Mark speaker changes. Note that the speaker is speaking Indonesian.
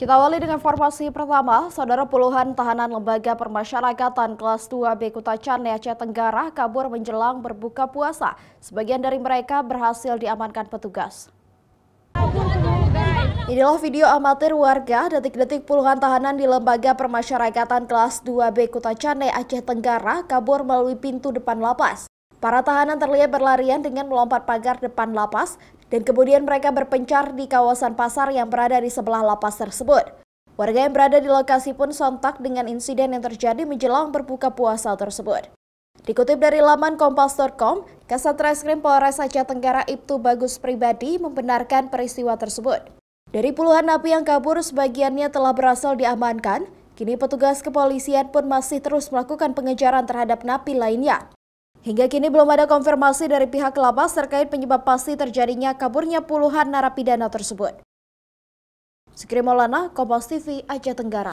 Speaker 1: Kita awali dengan informasi pertama, saudara puluhan tahanan lembaga permasyarakatan kelas 2B Kuta Cane, Aceh Tenggara kabur menjelang berbuka puasa. Sebagian dari mereka berhasil diamankan petugas. Inilah video amatir warga detik-detik puluhan tahanan di lembaga permasyarakatan kelas 2B Kuta Cane, Aceh Tenggara kabur melalui pintu depan lapas. Para tahanan terlihat berlarian dengan melompat pagar depan lapas dan kemudian mereka berpencar di kawasan pasar yang berada di sebelah lapas tersebut. Warga yang berada di lokasi pun sontak dengan insiden yang terjadi menjelang berbuka puasa tersebut. Dikutip dari laman kompas.com, Kasat Reskrim Polres Aceh Tenggara Ibtu Bagus Pribadi membenarkan peristiwa tersebut. Dari puluhan napi yang kabur, sebagiannya telah berhasil diamankan. Kini petugas kepolisian pun masih terus melakukan pengejaran terhadap napi lainnya. Hingga kini belum ada konfirmasi dari pihak lapas terkait penyebab pasti terjadinya kaburnya puluhan narapidana tersebut. Zikri Maulana, Kompas TV, Aceh Tenggara.